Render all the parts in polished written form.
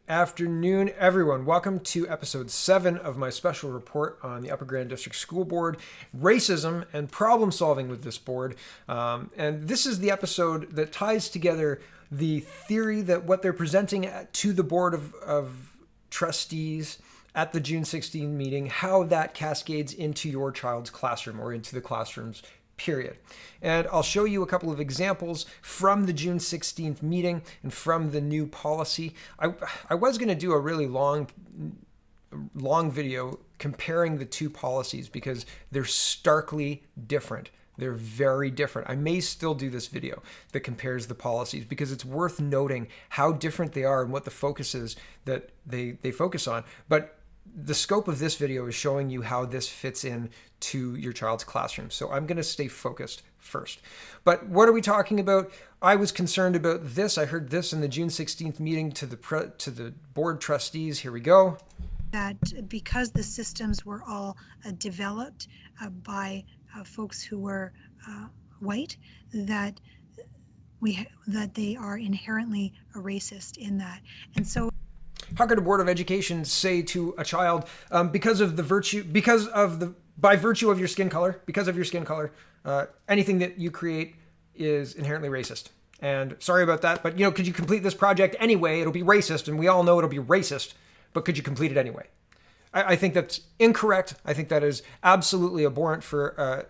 afternoon, everyone. Welcome to episode 7 of my special report on the Upper Grand District School Board, racism, and problem solving with this board. And this is the episode that ties together the theory that what they're presenting to the Board of Trustees at the June 16 meeting, how that cascades into your child's classroom or into the classrooms, period. And I'll show you a couple of examples from the June 16th meeting and from the new policy. I was going to do a really long video comparing the two policies because they're starkly different. They're very different. I may still do this video that compares the policies because it's worth noting how different they are and what the focus is that they focus on. But the scope of this video is showing you how this fits in to your child's classroom. So I'm going to stay focused first. But what are we talking about? I was concerned about this. I heard this in the June 16th meeting to the board trustees. Here we go. That because the systems were all developed by folks who were white, that they are inherently racist in that. And so how could a Board of Education say to a child, by virtue of your skin color, anything that you create is inherently racist? And sorry about that, but could you complete this project anyway? It'll be racist, and we all know it'll be racist, but could you complete it anyway? I think that's incorrect. I think that is absolutely abhorrent for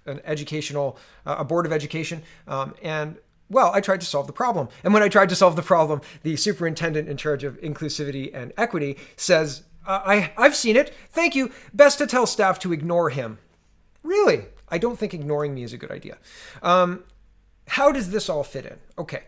a Board of Education, Well, I tried to solve the problem. And when I tried to solve the problem, the superintendent in charge of inclusivity and equity says, I've seen it. Thank you. Best to tell staff to ignore him. Really? I don't think ignoring me is a good idea. How does this all fit in? Okay.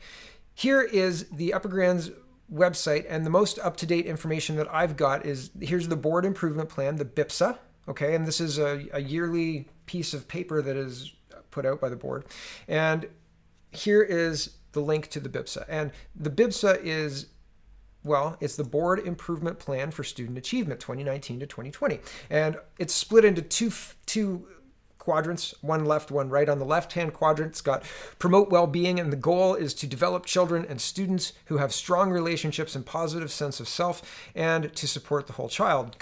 Here is the Upper Grand's website, and the most up-to-date information that I've got is here's the board improvement plan, the BIPSA. Okay. And this is a yearly piece of paper that is put out by the board. And here is the link to the BIPSA. And the BIPSA is, it's the Board Improvement Plan for Student Achievement 2019 to 2020. And it's split into two quadrants, one left, one right. On the left-hand quadrant, it's got promote well-being, and the goal is to develop children and students who have strong relationships and positive sense of self, and to support the whole child,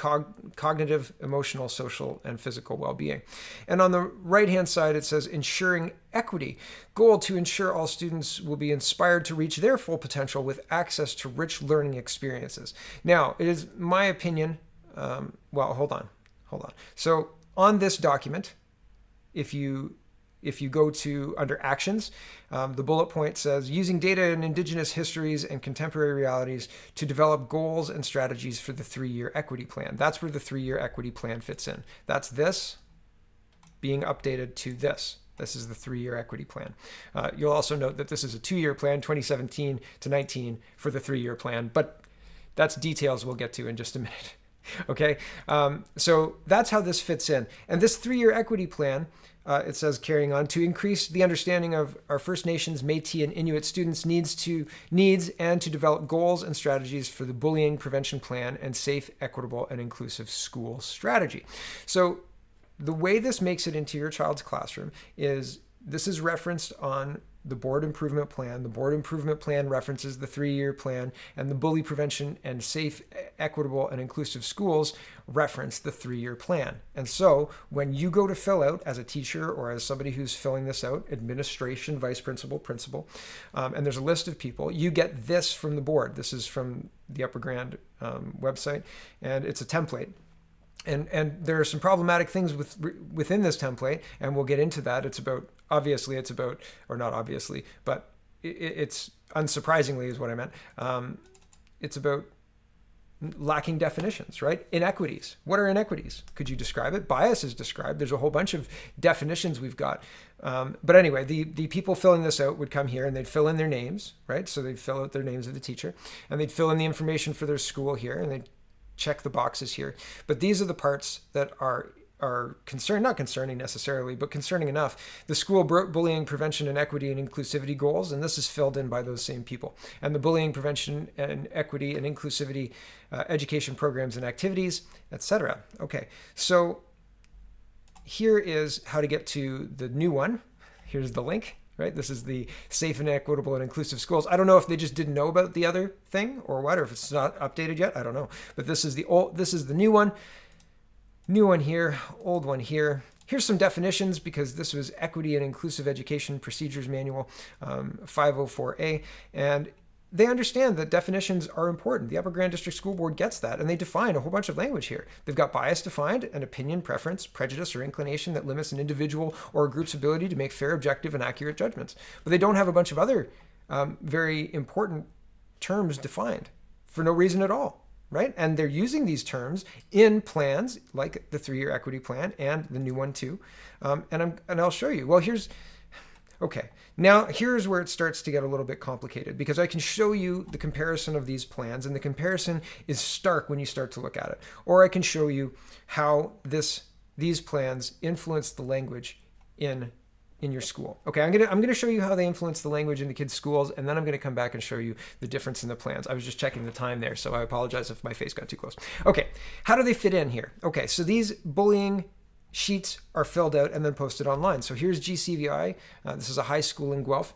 cognitive, emotional, social, and physical well-being. And on the right-hand side, it says ensuring equity, goal to ensure all students will be inspired to reach their full potential with access to rich learning experiences. Now, it is my opinion, hold on. So on this document, if you go to under actions, the bullet point says using data in Indigenous histories and contemporary realities to develop goals and strategies for the 3-year equity plan. That's where the 3-year equity plan fits in. That's this being updated to this. This is the 3-year equity plan. You'll also note that this is a 2-year plan, 2017 to 19 for the 3-year plan, but that's details we'll get to in just a minute. Okay, so that's how this fits in. And this 3-year equity plan, it says, carrying on, to increase the understanding of our First Nations, Métis, and Inuit students' needs and to develop goals and strategies for the bullying prevention plan and safe, equitable, and inclusive school strategy. So the way this makes it into your child's classroom is this is referenced on the board improvement plan. The board improvement plan references the 3-year plan, and the bully prevention and safe, equitable, and inclusive schools reference the 3-year plan. And so when you go to fill out as a teacher or as somebody who's filling this out, administration, vice principal, principal, and there's a list of people, you get this from the board. This is from the Upper Grand website, and it's a template. And there are some problematic things within this template, and we'll get into that. It's about it's unsurprisingly is what I meant. It's about lacking definitions, right? Inequities. What are inequities? Could you describe it? Bias is described. There's a whole bunch of definitions we've got. But anyway, the people filling this out would come here and they'd fill in their names, right? So they'd fill out their names of the teacher, and they'd fill in the information for their school here, and they'd check the boxes here. But these are the parts that are not concerning necessarily, but concerning enough. The school bullying prevention and equity and inclusivity goals, and this is filled in by those same people. And the bullying prevention and equity and inclusivity education programs and activities, etc. Okay, so here is how to get to the new one. Here's the link. right? This is the safe and equitable and inclusive schools. I don't know if they just didn't know about the other thing or what, or if it's not updated yet. I don't know. But this is the new one. New one here, old one here. Here's some definitions because this was Equity and Inclusive Education Procedures Manual, 504A. And they understand that definitions are important. The Upper Grand District School Board gets that, and they define a whole bunch of language here. They've got bias defined, an opinion, preference, prejudice, or inclination that limits an individual or a group's ability to make fair, objective, and accurate judgments. But they don't have a bunch of other very important terms defined for no reason at all. Right? And they're using these terms in plans like the 3-year equity plan and the new one too. And I'll show you. Well, here's where it starts to get a little bit complicated because I can show you the comparison of these plans, and the comparison is stark when you start to look at it. Or I can show you how these plans influence the language in your school. Okay, I'm gonna show you how they influence the language in the kids' schools, and then I'm gonna come back and show you the difference in the plans. I was just checking the time there, so I apologize if my face got too close. Okay, how do they fit in here? Okay, so these bullying sheets are filled out and then posted online. So here's GCVI. This is a high school in Guelph,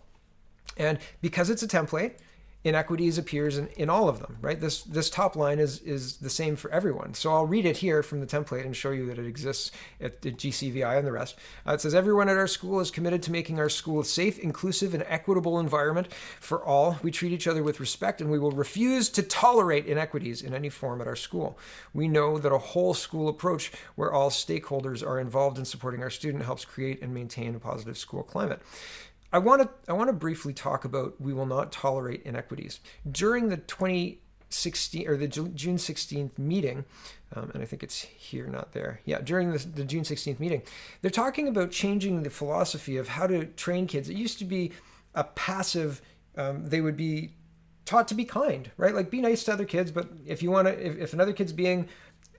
and because it's a template, inequities appears in all of them, right? This top line is the same for everyone. So I'll read it here from the template and show you that it exists at the GCVI and the rest. It says, everyone at our school is committed to making our school a safe, inclusive, and equitable environment for all. We treat each other with respect, and we will refuse to tolerate inequities in any form at our school. We know that a whole school approach where all stakeholders are involved in supporting our student helps create and maintain a positive school climate. I want to briefly talk about we will not tolerate inequities. During the 2016 or the June 16th meeting, and I think it's here, not there. Yeah, during the June 16th meeting, they're talking about changing the philosophy of how to train kids. It used to be a passive, they would be taught to be kind, right? Like be nice to other kids, but if another kid's being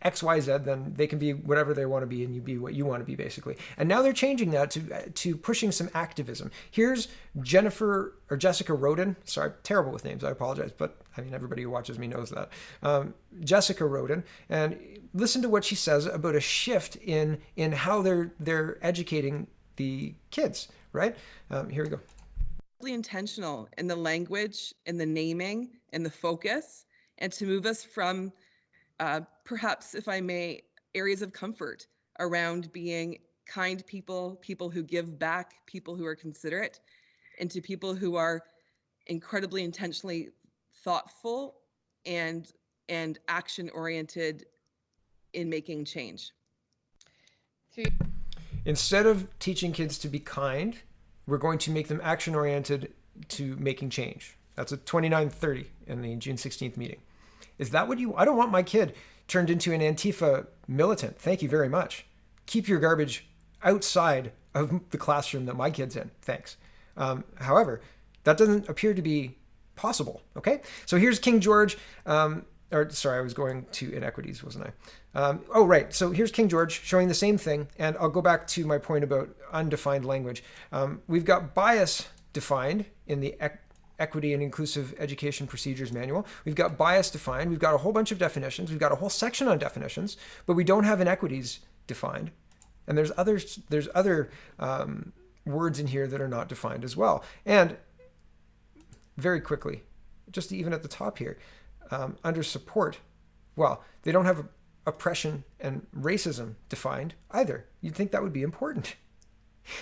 XYZ, then they can be whatever they want to be and you be what you want to be, basically. And now they're changing that to pushing some activism. Here's Jessica Roden. Sorry, terrible with names, I apologize, but I mean, everybody who watches me knows that. Jessica Roden, and listen to what she says about a shift in how they're educating the kids, right? Here we go. Intentional in the language, in the naming, in the focus, and to move us from perhaps, if I may, areas of comfort around being kind people who give back, people who are considerate, into people who are incredibly intentionally thoughtful and action-oriented in making change. Instead of teaching kids to be kind, we're going to make them action-oriented to making change. That's at 29:30 in the June 16th meeting. Is that what I don't want my kid turned into an Antifa militant. Thank you very much. Keep your garbage outside of the classroom that my kid's in. Thanks. However, that doesn't appear to be possible. Okay. So here's King George. I was going to inequities, wasn't I? Right. So here's King George showing the same thing. And I'll go back to my point about undefined language. We've got bias defined in the Equity and Inclusive Education Procedures Manual. We've got bias defined. We've got a whole bunch of definitions. We've got a whole section on definitions, but we don't have inequities defined. And there's other words in here that are not defined as well. And very quickly, just even at the top here, under support, well, they don't have oppression and racism defined either. You'd think that would be important.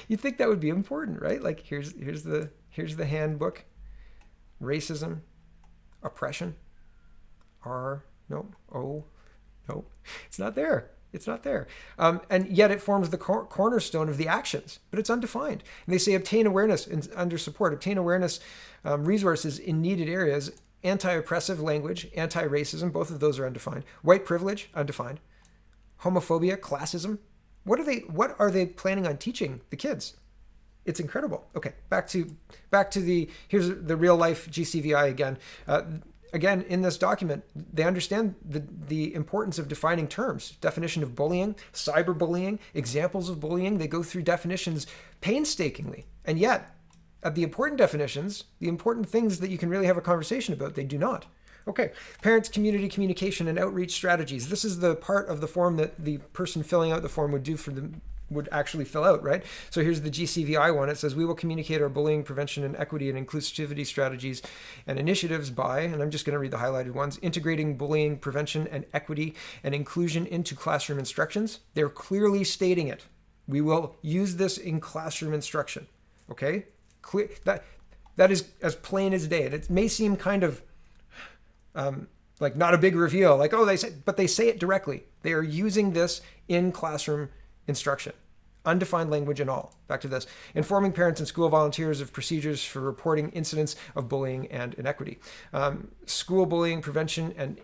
You'd think that would be important, right? Like here's the handbook. Racism, oppression, it's not there. It's not there. And yet it forms the cornerstone of the actions, but it's undefined. And they say obtain awareness under support, obtain awareness resources in needed areas, anti-oppressive language, anti-racism, both of those are undefined. White privilege, undefined. Homophobia, classism. What are they planning on teaching the kids? It's incredible. Okay, back to here's the real life GCVI again. Again, in this document, they understand the importance of defining terms, definition of bullying, cyberbullying, examples of bullying. They go through definitions painstakingly. And yet, at the important definitions, the important things that you can really have a conversation about, they do not. Okay, parents, community communication, and outreach strategies. This is the part of the form that the person filling out the form would do for would actually fill out, right? So here's the GCVI one. It says, we will communicate our bullying prevention and equity and inclusivity strategies and initiatives by, and I'm just going to read the highlighted ones, integrating bullying prevention and equity and inclusion into classroom instructions. They're clearly stating it. We will use this in classroom instruction. Okay? Clear, that is as plain as day. And it may seem kind of like not a big reveal, like, oh, but they say it directly. They are using this in classroom instruction. Undefined language and all. Back to this. Informing parents and school volunteers of procedures for reporting incidents of bullying and inequity. School bullying prevention and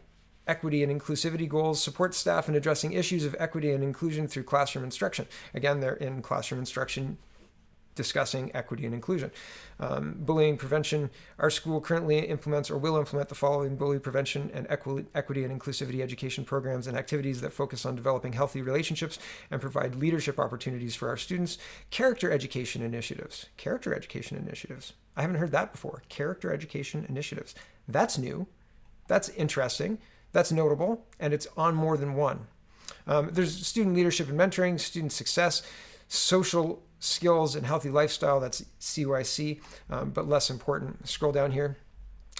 equity and inclusivity goals, support staff in addressing issues of equity and inclusion through classroom instruction. Again, they're in classroom instruction discussing equity and inclusion. Bullying prevention. Our school currently implements or will implement the following bully prevention and equity and inclusivity education programs and activities that focus on developing healthy relationships and provide leadership opportunities for our students. Character education initiatives. Character education initiatives. I haven't heard that before. Character education initiatives. That's new. That's interesting. That's notable. And it's on more than one. There's student leadership and mentoring, student success, social skills and healthy lifestyle, that's CYC, but less important. Scroll down here.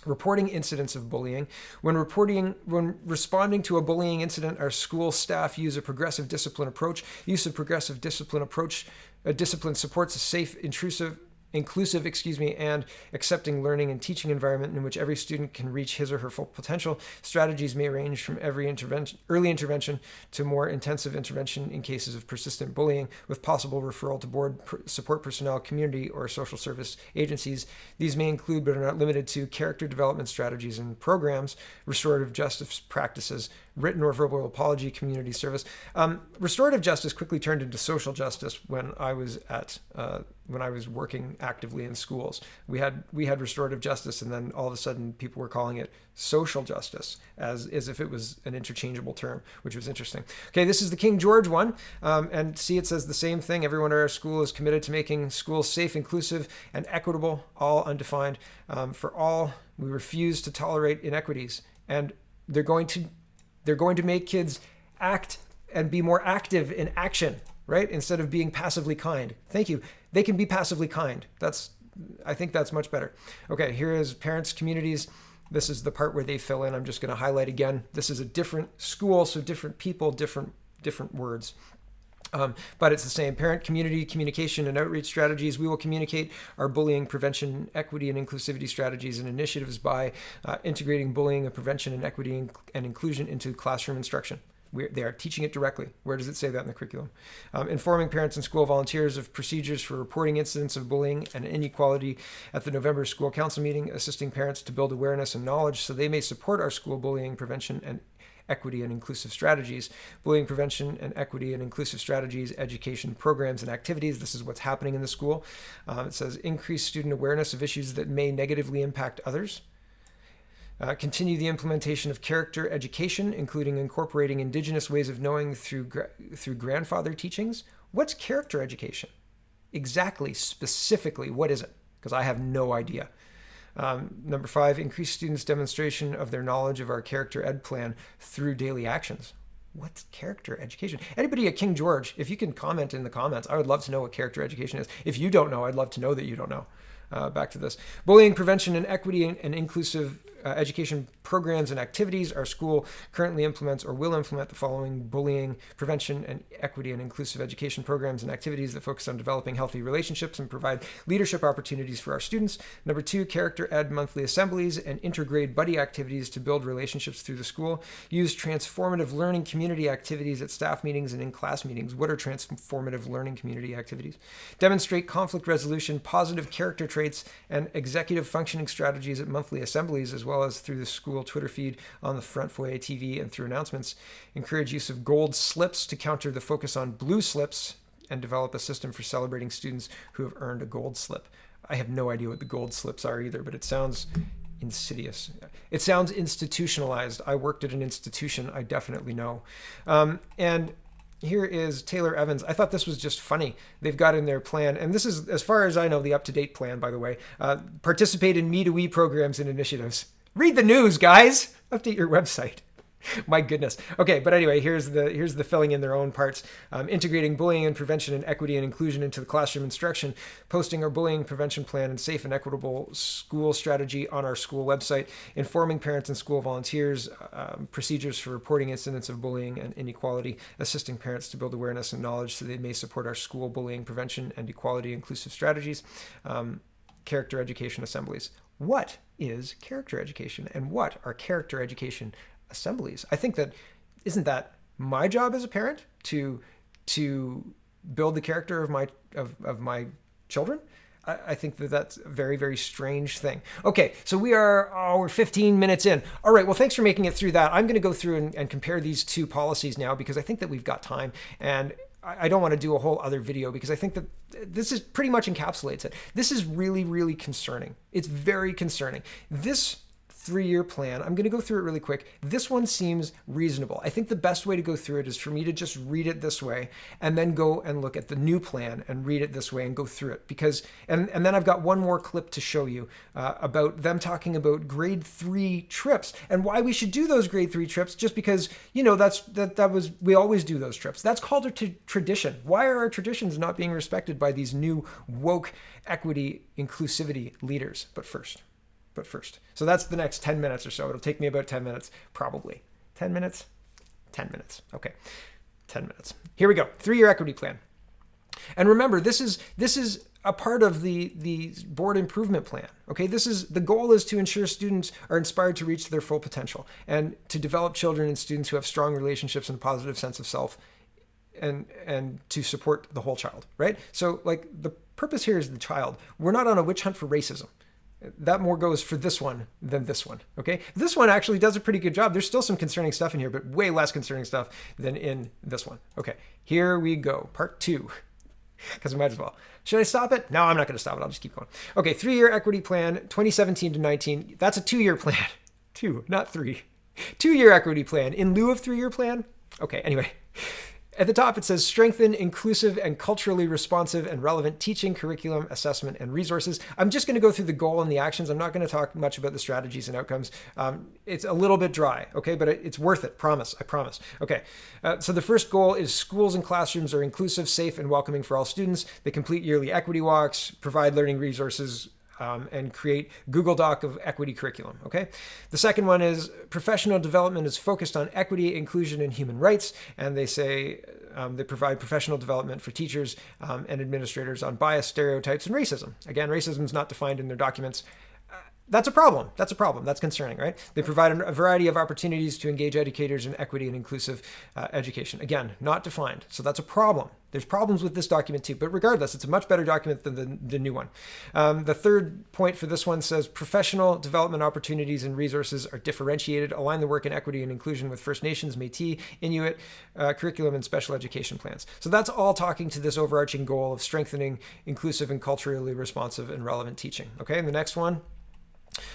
Reporting incidents of bullying. When responding to a bullying incident, our school staff use a progressive discipline approach. Use of progressive discipline approach. A discipline supports a safe, inclusive, and accepting learning and teaching environment in which every student can reach his or her full potential. Strategies may range from early intervention to more intensive intervention in cases of persistent bullying, with possible referral to board support personnel, community, or social service agencies. These may include, but are not limited to, character development strategies and programs, restorative justice practices, written or verbal apology, community service. Restorative justice quickly turned into social justice when I was working actively in schools. We had restorative justice, and then all of a sudden people were calling it social justice as if it was an interchangeable term, which was interesting. Okay, this is the King George one, and see, it says the same thing. Everyone at our school is committed to making schools safe, inclusive, and equitable, all undefined, for all. We refuse to tolerate inequities, and they're going to make kids act and be more active in action, right? Instead of being passively kind. Thank you. They can be passively kind. I think that's much better. Okay, here is parents, communities. This is the part where they fill in. I'm just going to highlight again. This is a different school, so different people, different words. But it's the same. Parent, community, communication, and outreach strategies. We will communicate our bullying prevention, equity, and inclusivity strategies and initiatives by integrating bullying and prevention and equity and inclusion into classroom instruction. They are teaching it directly. Where does it say that in the curriculum? Informing parents and school volunteers of procedures for reporting incidents of bullying and inequality at the November school council meeting, assisting parents to build awareness and knowledge so they may support our school bullying prevention and equity and inclusive strategies, bullying prevention and equity and inclusive strategies, education programs and activities. This is what's happening in the school. It says increase student awareness of issues that may negatively impact others. Continue the implementation of character education, including incorporating Indigenous ways of knowing through grandfather teachings. What's character education? Exactly, specifically, what is it? Because I have no idea. Number 5, increase students' demonstration of their knowledge of our character ed plan through daily actions. What's character education? Anybody at King George, if you can comment in the comments, I would love to know what character education is. If you don't know, I'd love to know that you don't know. Back to this. Bullying prevention and equity and inclusive education programs and activities. Our school currently implements or will implement the following bullying prevention and equity and inclusive education programs and activities that focus on developing healthy relationships and provide leadership opportunities for our students. Number 2, character ed monthly assemblies and intergrade buddy activities to build relationships through the school. Use transformative learning community activities at staff meetings and in class meetings. What are transformative learning community activities? Demonstrate conflict resolution, positive character traits, and executive functioning strategies at monthly assemblies, as well as through the school Twitter feed, on the Front Foyer TV, and through announcements. Encourage use of gold slips to counter the focus on blue slips, and develop a system for celebrating students who have earned a gold slip. I have no idea what the gold slips are either, but it sounds insidious. It sounds institutionalized. I worked at an institution. I definitely know. And here is Taylor Evans. I thought this was just funny. They've got in their plan, and this is, as far as I know, the up-to-date plan, by the way. Participate in Me to We programs and initiatives. Read the news, guys. Update your website. My goodness. Okay, but anyway, here's the filling in their own parts. Integrating bullying and prevention and equity and inclusion into the classroom instruction, posting our bullying prevention plan and safe and equitable school strategy on our school website, informing parents and school volunteers, procedures for reporting incidents of bullying and inequality, assisting parents to build awareness and knowledge so they may support our school bullying prevention and equality inclusive strategies, character education assemblies. What is character education and what are character education assemblies? I think that isn't that my job as a parent to build the character of my children? I think that that's a very, very strange thing. Okay, so we're 15 minutes in. All right, well, thanks for making it through that. I'm going to go through and compare these two policies now because I think that we've got time, and I don't want to do a whole other video because I think that this is pretty much encapsulates it. This is really, really concerning. It's very concerning. This 3-year plan, I'm going to go through it really quick. This one seems reasonable. I think the best way to go through it is for me to just read it this way and then go and look at the new plan and read it this way and go through it because, and then I've got one more clip to show you about them talking about grade 3 trips and why we should do those grade 3 trips just because, we always do those trips. That's called a tradition. Why are our traditions not being respected by these new woke equity inclusivity leaders? But first. So that's the next 10 minutes or so. It'll take me about 10 minutes, probably. 10 minutes? 10 minutes. Okay. 10 minutes. Here we go. 3-year equity plan. And remember, this is a part of the board improvement plan. Okay, the goal is to ensure students are inspired to reach their full potential and to develop children and students who have strong relationships and a positive sense of self and to support the whole child, right? So like the purpose here is the child. We're not on a witch hunt for racism. That more goes for this one than this one, okay? This one actually does a pretty good job. There's still some concerning stuff in here, but way less concerning stuff than in this one. Okay, here we go, part 2, because I might as well. Should I stop it? No, I'm not going to stop it. I'll just keep going. Okay, 3-year equity plan, 2017 to 19. That's a 2-year plan. 2, not 3. 2-year equity plan in lieu of 3-year plan. Okay, anyway. At the top, it says strengthen inclusive and culturally responsive and relevant teaching, curriculum, assessment, and resources. I'm just going to go through the goal and the actions. I'm not going to talk much about the strategies and outcomes. It's a little bit dry, okay, but it's worth it. I promise. Okay, so the first goal is schools and classrooms are inclusive, safe, and welcoming for all students. They complete yearly equity walks, provide learning resources, and create Google Doc of equity curriculum, okay? The second one is professional development is focused on equity, inclusion, and human rights, and they say they provide professional development for teachers and administrators on bias, stereotypes, and racism. Again, racism is not defined in their documents. That's a problem. That's concerning, right? They provide a variety of opportunities to engage educators in equity and inclusive education. Again, not defined. So that's a problem. There's problems with this document too, but regardless, it's a much better document than the new one. The third point for this one says professional development opportunities and resources are differentiated, align the work in equity and inclusion with First Nations, Métis, Inuit, curriculum, and special education plans. So that's all talking to this overarching goal of strengthening inclusive and culturally responsive and relevant teaching. Okay, and the next one,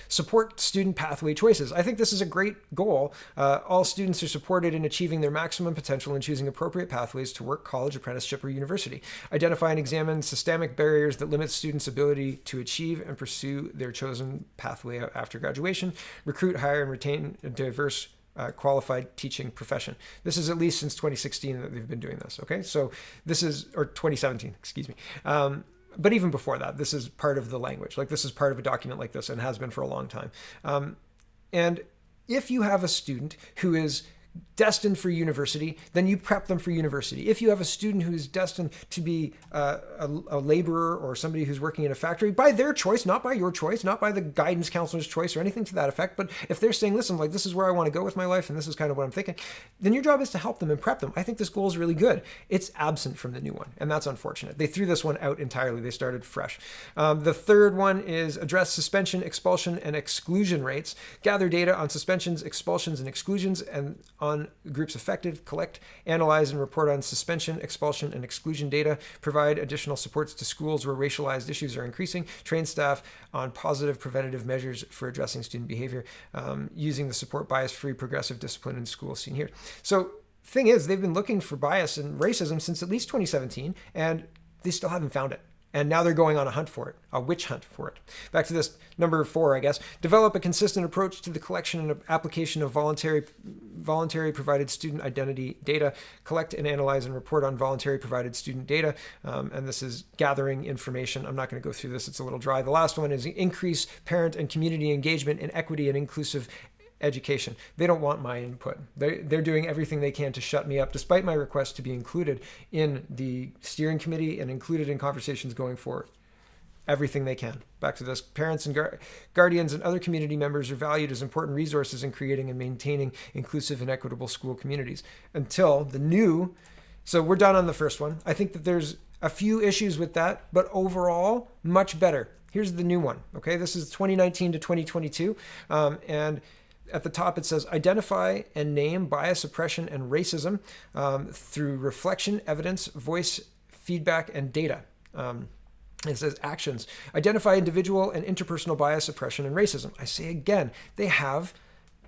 support student pathway choices. I think this is a great goal. All students are supported in achieving their maximum potential and choosing appropriate pathways to work, college, apprenticeship, or university. Identify and examine systemic barriers that limit students' ability to achieve and pursue their chosen pathway after graduation. Recruit, hire, and retain a diverse qualified teaching profession. This is at least since 2016 that they've been doing this. Okay, so this is, or 2017, excuse me. But even before that, this is part of the language. Like this is part of a document like this and has been for a long time. And if you have a student who is destined for university, then you prep them for university. If you have a student who is destined to be a laborer or somebody who's working in a factory, by their choice, not by your choice, not by the guidance counselor's choice or anything to that effect, but if they're saying, listen, like this is where I want to go with my life and this is kind of what I'm thinking, then your job is to help them and prep them. I think this goal is really good. It's absent from the new one, and that's unfortunate. They threw this one out entirely. They started fresh. The third one is address suspension, expulsion, and exclusion rates. Gather data on suspensions, expulsions, and exclusions, and on groups affected, collect, analyze, and report on suspension, expulsion, and exclusion data, provide additional supports to schools where racialized issues are increasing, train staff on positive preventative measures for addressing student behavior, using the support bias-free progressive discipline in schools seen here. So thing is, they've been looking for bias and racism since at least 2017, and they still haven't found it. And now they're going on a hunt for it, a witch hunt for it. Back to this number 4, I guess. Develop a consistent approach to the collection and application of voluntary voluntary provided student identity data, collect and analyze and report on voluntary provided student data. And this is gathering information. I'm not going to go through this. It's a little dry. The last one is increase parent and community engagement in equity and inclusive education. They don't want my input. They're doing everything they can to shut me up, despite my request to be included in the steering committee and included in conversations going forward. Everything they can. Back to this. Parents and guardians and other community members are valued as important resources in creating and maintaining inclusive and equitable school communities. Until the new, so we're done on the first one. I think that there's a few issues with that, but overall, much better. Here's the new one. Okay, this is 2019 to 2022. And at the top, it says, identify and name bias, oppression, and racism through reflection, evidence, voice, feedback, and data. It says actions. Identify individual and interpersonal bias, oppression, and racism. I say again, they have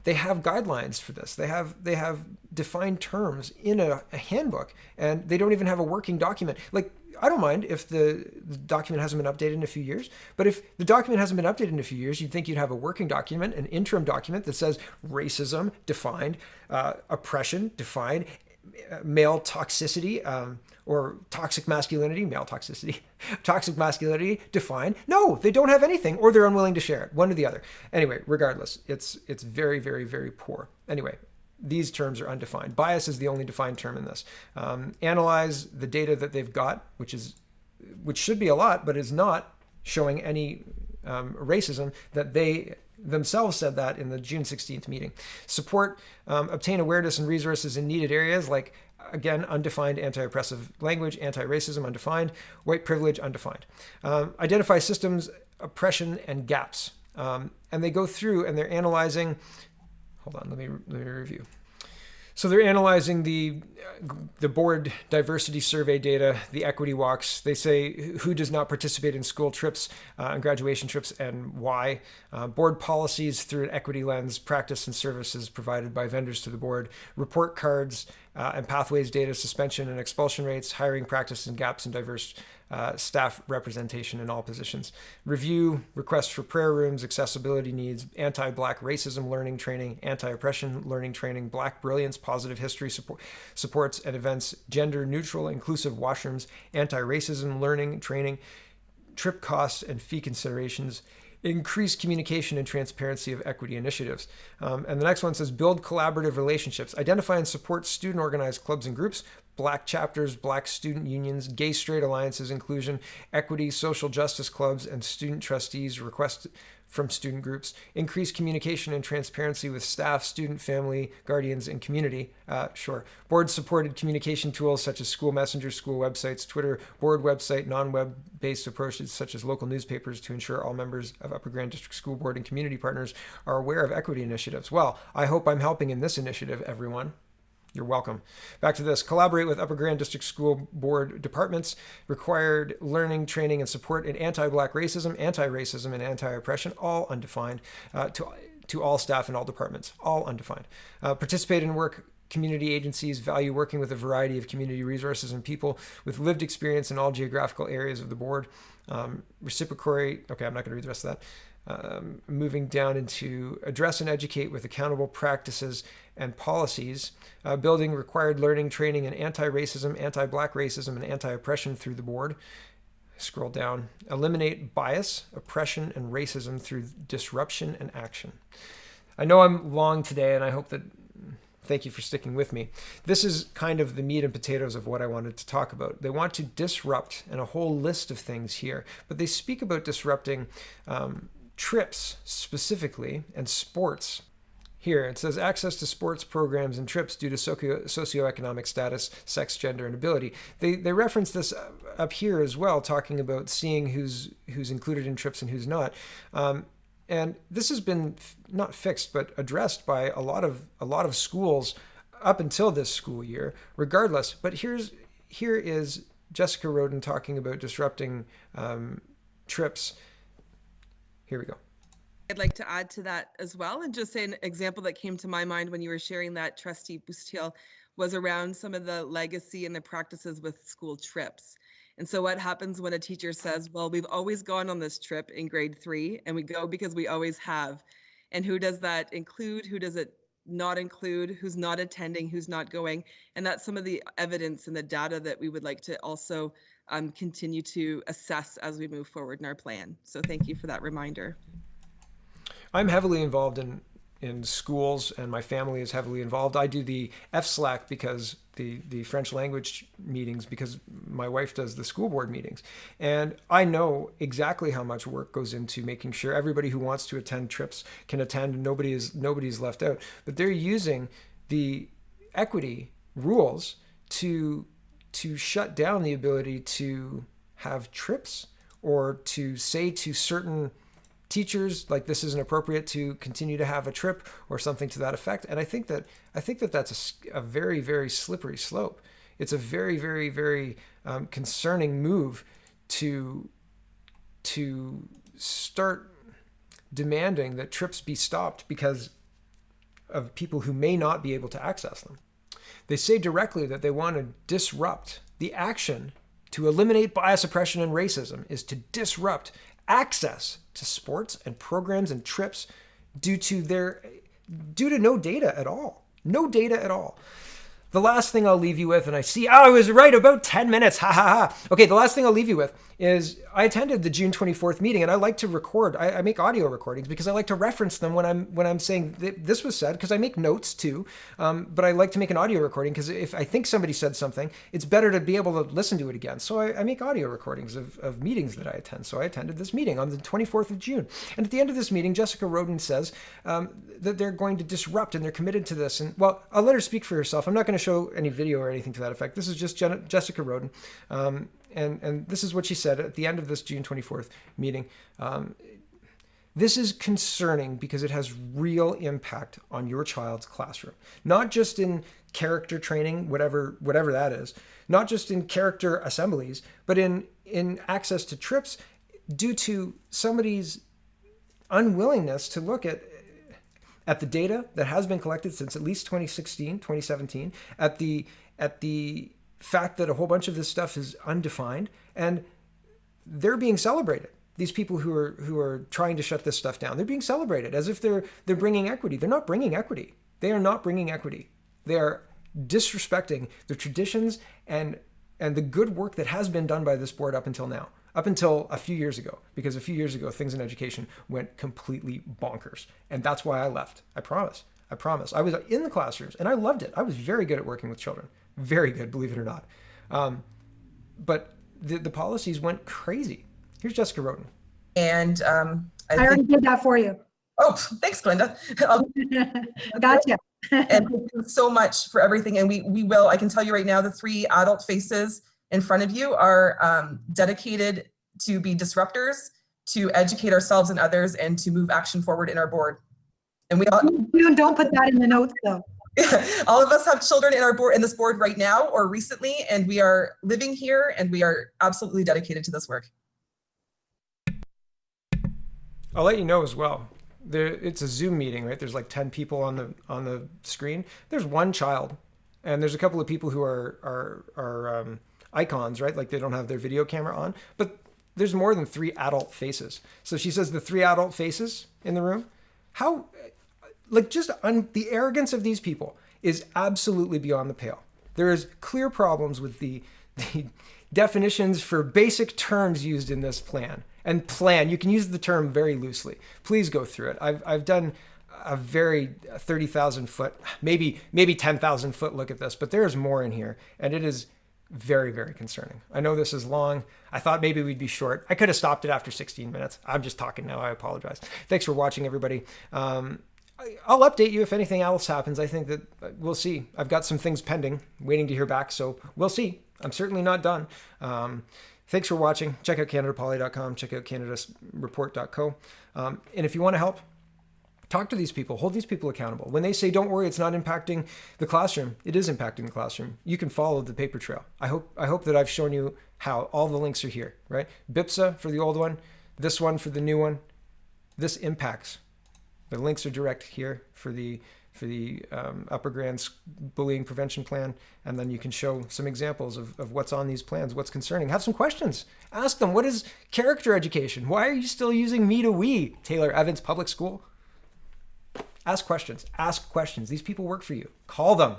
guidelines for this. They have defined terms in a handbook, and they don't even have a working document. Like, I don't mind if the document hasn't been updated in a few years, but if the document hasn't been updated in a few years, you'd think you'd have a working document, an interim document that says racism defined, oppression defined, male toxicity, or toxic masculinity, male toxicity, toxic masculinity defined. No, they don't have anything, or they're unwilling to share it, one or the other. Anyway, regardless, it's very, very, very poor. Anyway, these terms are undefined. Bias is the only defined term in this. Analyze the data that they've got, which should be a lot, but is not showing any racism that they themselves said that in the June 16th meeting. Support, obtain awareness and resources in needed areas like, again, undefined anti-oppressive language, anti-racism, undefined, white privilege, undefined. Identify systems, oppression, and gaps. And they go through and they're analyzing, hold on, let me review. So they're analyzing the board diversity survey data, the equity walks. They say who does not participate in school trips and graduation trips and why. Board policies through an equity lens, practice and services provided by vendors to the board, report cards and pathways data, suspension and expulsion rates, hiring practice and gaps in diverse staff representation in all positions. Review requests for prayer rooms, accessibility needs, anti-Black racism learning training, anti-oppression learning training, Black brilliance, positive history supports and events, gender neutral inclusive washrooms, anti-racism learning training, trip costs and fee considerations, increase communication and transparency of equity initiatives. And the next one says build collaborative relationships, identify and support student organized clubs and groups, Black chapters, Black student unions, gay straight alliances, inclusion, equity, social justice clubs, and student trustees request from student groups, increase communication and transparency with staff, student, family, guardians, and community. Board-supported communication tools such as school messengers, school websites, Twitter, board website, non-web-based approaches such as local newspapers to ensure all members of Upper Grand District School Board and community partners are aware of equity initiatives. Well, I hope I'm helping in this initiative, everyone. You're welcome. Back to this. Collaborate with Upper Grand District School Board departments. Required learning, training, and support in anti-Black racism, anti-racism, and anti-oppression, all undefined, to all staff in all departments, all undefined. Participate in work community agencies, value working with a variety of community resources and people with lived experience in all geographical areas of the board. Reciprocate, okay, I'm not going to read the rest of that. Moving down into address and educate with accountable practices and policies, building required learning, training, and anti-racism, anti-Black racism, and anti-oppression through the board. Scroll down. Eliminate bias, oppression, and racism through disruption and action. I know I'm long today, and I hope that thank you for sticking with me. This is kind of the meat and potatoes of what I wanted to talk about. They want to disrupt, and a whole list of things here, but they speak about disrupting trips specifically and sports. Here it says access to sports programs and trips due to socioeconomic status, sex, gender, and ability. They reference this up here as well, talking about seeing who's included in trips and who's not. And this has been not fixed, but addressed by a lot of schools up until this school year, regardless. But here is Jessica Roden talking about disrupting trips. Here we go. I'd like to add to that as well, and just say an example that came to my mind when you were sharing that, Trustee Bustiel, was around some of the legacy and the practices with school trips. And so what happens when a teacher says, well, we've always gone on this trip in grade 3 and we go because we always have. And who does that include? Who does it not include, who's not attending, who's not going. And that's some of the evidence and the data that we would like to also continue to assess as we move forward in our plan. So thank you for that reminder. I'm heavily involved in schools, and my family is heavily involved. I do the FSLAC because the French language meetings, because my wife does the school board meetings. And I know exactly how much work goes into making sure everybody who wants to attend trips can attend and nobody's left out. But they're using the equity rules to shut down the ability to have trips, or to say to certain teachers, like, this isn't appropriate to continue to have a trip, or something to that effect. And I think that that's a very, very slippery slope. It's a very, very, very concerning move to start demanding that trips be stopped because of people who may not be able to access them. They say directly that they want to disrupt the action to eliminate bias, oppression, and racism is to disrupt access to sports and programs and trips due to no data at all. No data at all. The last thing I'll leave you with, and I was right about 10 minutes. Ha ha ha. Okay, the last thing I'll leave you with is I attended the June 24th meeting, and I like to record. I make audio recordings because I like to reference them when I'm saying this was said, because I make notes too. But I like to make an audio recording because if I think somebody said something, it's better to be able to listen to it again. So I make audio recordings of meetings that I attend. So I attended this meeting on the 24th of June. And at the end of this meeting, Jessica Roden says that they're going to disrupt, and they're committed to this. And well, I'll let her speak for herself. I'm not going to show any video or anything to that effect. This is just Jessica Roden. And this is what she said at the end of this June 24th meeting. This is concerning because it has real impact on your child's classroom, not just in character training, whatever that is, not just in character assemblies, but in access to trips, due to somebody's unwillingness to look at the data that has been collected since at least 2017, at the fact that a whole bunch of this stuff is undefined, and they're being celebrated. These people who are trying to shut this stuff down, they're being celebrated as if they're bringing equity. They're not bringing equity. They are not bringing equity. They are disrespecting the traditions and the good work that has been done by this board up until now, up until a few years ago, because a few years ago, things in education went completely bonkers. And that's why I left. I promise. I was in the classrooms and I loved it. I was very good at working with children. Very good, believe it or not. But the policies went crazy. Here's Jessica Roden. And I already did that for you. Oh, thanks, Glenda. Gotcha. And thank you so much for everything. And we will, I can tell you right now, the 3 adult faces in front of you are dedicated to be disruptors, to educate ourselves and others, and to move action forward in our board. And we all don't put that in the notes though. all of us have children in this board right now or recently, and we are living here, and we are absolutely dedicated to this work. I'll let you know as well. It's a Zoom meeting, right? There's like 10 people on the screen. There's one child, and there's a couple of people who are icons, right? Like they don't have their video camera on, but there's more than 3 adult faces. So she says the 3 adult faces in the room. How, like, the arrogance of these people is absolutely beyond the pale. There is clear problems with the definitions for basic terms used in this plan. And plan, you can use the term very loosely. Please go through it. I've done a very 30,000 foot, maybe 10,000 foot look at this, but there's more in here, and it is very, very concerning. I know this is long. I thought maybe we'd be short. I could have stopped it after 16 minutes. I'm just talking now. I apologize. Thanks for watching, everybody. I'll update you if anything else happens. I think that we'll see. I've got some things pending, waiting to hear back, so we'll see. I'm certainly not done. Thanks for watching. Check out CanadaPoly.com. Check out CanadasReport.co. And if you want to help, talk to these people. Hold these people accountable. When they say, don't worry, it's not impacting the classroom, it is impacting the classroom. You can follow the paper trail. I hope that I've shown you how. All the links are here, right? BIPSA for the old one, this one for the new one. This impacts. The links are direct here for the Upper Grants bullying prevention plan, and then you can show some examples of what's on these plans, what's concerning. Have some questions. Ask them, what is character education? Why are you still using me to we, Taylor Evans Public School? Ask questions. Ask questions. These people work for you. Call them.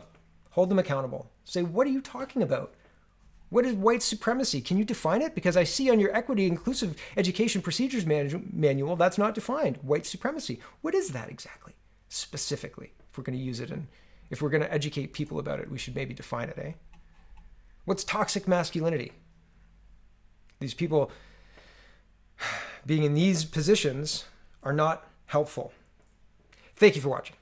Hold them accountable. Say, what are you talking about? What is white supremacy? Can you define it? Because I see on your Equity Inclusive Education Procedures Manual, that's not defined. White supremacy. What is that exactly? Specifically, if we're going to use it and if we're going to educate people about it, we should maybe define it, eh? What's toxic masculinity? These people being in these positions are not helpful. Thank you for watching.